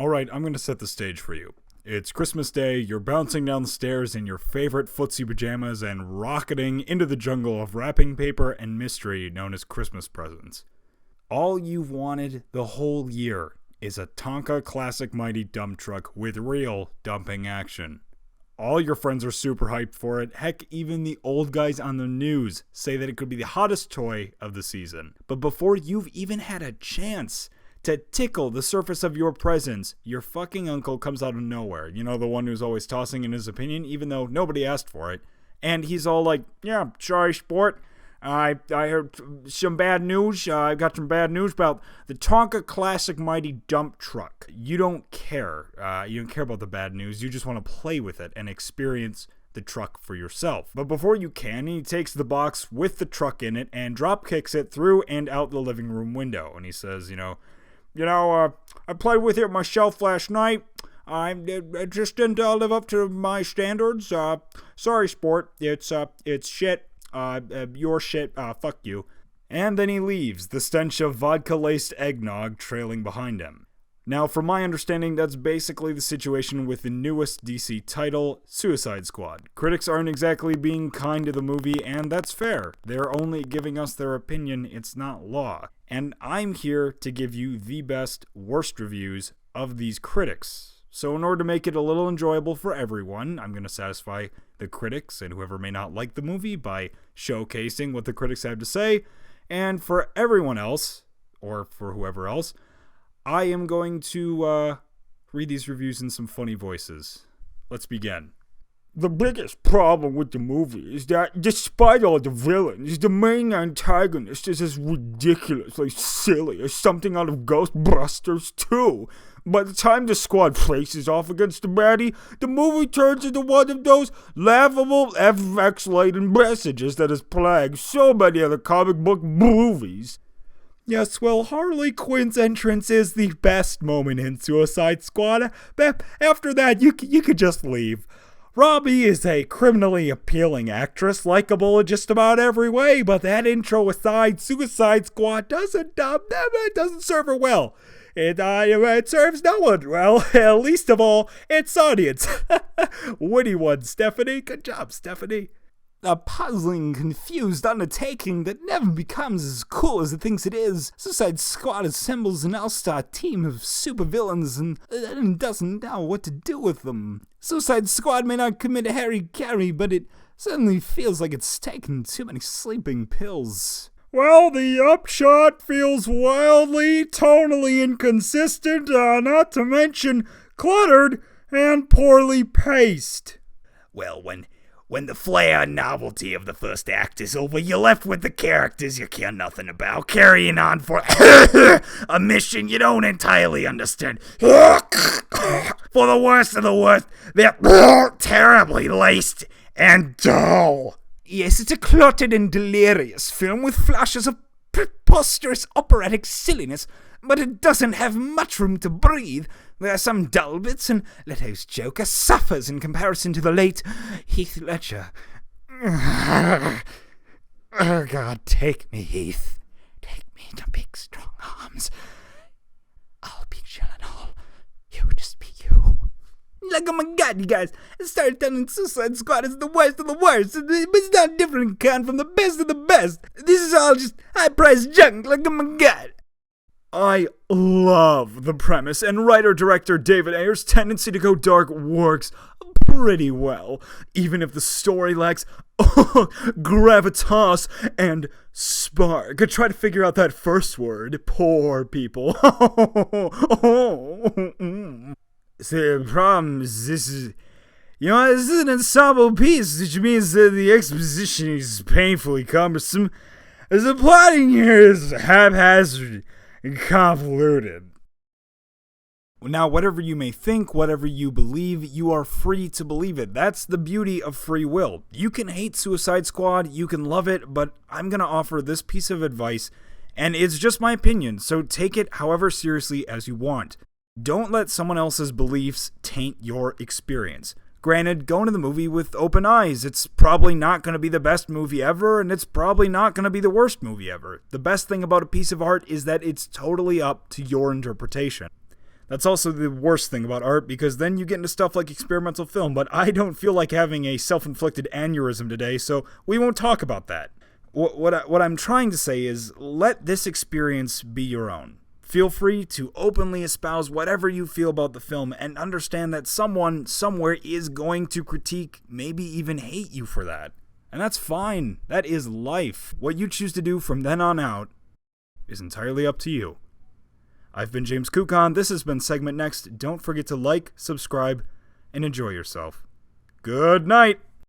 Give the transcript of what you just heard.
Alright, I'm going to set the stage for you. It's Christmas Day, you're bouncing down the stairs in your favorite footsie pajamas and rocketing into the jungle of wrapping paper and mystery known as Christmas presents. All you've wanted the whole year is a Tonka Classic Mighty dump truck with real dumping action. All your friends are super hyped for it. Heck, even the old guys on the news say that it could be the hottest toy of the season. But before you've even had a chance to tickle the surface of your presents, your fucking uncle comes out of nowhere. You know, the one who's always tossing in his opinion, even though nobody asked for it. And he's all like, yeah, sorry, sport. I heard some bad news. I got some bad news about the Tonka Classic Mighty dump truck. You don't care. You don't care about the bad news. You just want to play with it and experience the truck for yourself. But before you can, he takes the box with the truck in it and drop kicks it through and out the living room window. And he says, I played with it myself last night. I just didn't live up to my standards. Sorry, sport. It's shit. Your shit. Fuck you. And then he leaves, the stench of vodka-laced eggnog trailing behind him. Now, from my understanding, that's basically the situation with the newest DC title, Suicide Squad. Critics aren't exactly being kind to the movie, and that's fair. They're only giving us their opinion, it's not law. And I'm here to give you the best, worst reviews of these critics. So in order to make it a little enjoyable for everyone, I'm going to satisfy the critics and whoever may not like the movie by showcasing what the critics have to say. And for everyone else, or for whoever else, I am going to read these reviews in some funny voices. Let's begin. The biggest problem with the movie is that, despite all the villains, the main antagonist is as ridiculously silly as something out of Ghostbusters 2. By the time the squad faces off against the baddie, the movie turns into one of those laughable FX-laden messages that has plagued so many other comic book movies. Yes, well, Harley Quinn's entrance is the best moment in Suicide Squad. But after that, you could just leave. Robbie is a criminally appealing actress, likable in just about every way, but that intro aside, Suicide Squad doesn't serve her well. It serves no one well, least of all its audience. Witty one, Stephanie. Good job, Stephanie. A puzzling, confused undertaking that never becomes as cool as it thinks it is. Suicide Squad assembles an all-star team of supervillains and doesn't know what to do with them. Suicide Squad may not commit Harry, but it certainly feels like it's taken too many sleeping pills. Well, the upshot feels wildly, tonally inconsistent, not to mention cluttered and poorly paced. Well, when the flair and novelty of the first act is over, you're left with the characters you care nothing about, carrying on for a mission you don't entirely understand. For the worst of the worst, they're terribly laced and dull. Yes, it's a cluttered and delirious film with flashes of preposterous operatic silliness, but it doesn't have much room to breathe. There are some dull bits, and Leto's Joker suffers in comparison to the late Heath Ledger. Oh, God, take me, Heath. Take me to big, strong arms. I'll be Gyllenhaal. You just be you. Like, oh my God, you guys, I started telling Suicide Squad is the worst of the worst, but it's not different kind from the best of the best. This is all just high-priced junk, like, oh my God. I love the premise, and writer-director David Ayer's tendency to go dark works pretty well, even if the story lacks gravitas and spark. Try to figure out that first word, poor people. The problem is this is an ensemble piece, which means that the exposition is painfully cumbersome, as the plotting here is haphazard and convoluted. Now, whatever you may think, whatever you believe, you are free to believe it. That's the beauty of free will. You can hate Suicide Squad, you can love it, but I'm going to offer this piece of advice, and it's just my opinion, so take it however seriously as you want. Don't let someone else's beliefs taint your experience. Granted, go into the movie with open eyes. It's probably not going to be the best movie ever, and it's probably not going to be the worst movie ever. The best thing about a piece of art is that it's totally up to your interpretation. That's also the worst thing about art, because then you get into stuff like experimental film, but I don't feel like having a self-inflicted aneurysm today, so we won't talk about that. What I'm trying to say is, let this experience be your own. Feel free to openly espouse whatever you feel about the film, and understand that someone somewhere is going to critique, maybe even hate you for that. And that's fine. That is life. What you choose to do from then on out is entirely up to you. I've been James Kukan. This has been Segment Next. Don't forget to like, subscribe, and enjoy yourself. Good night!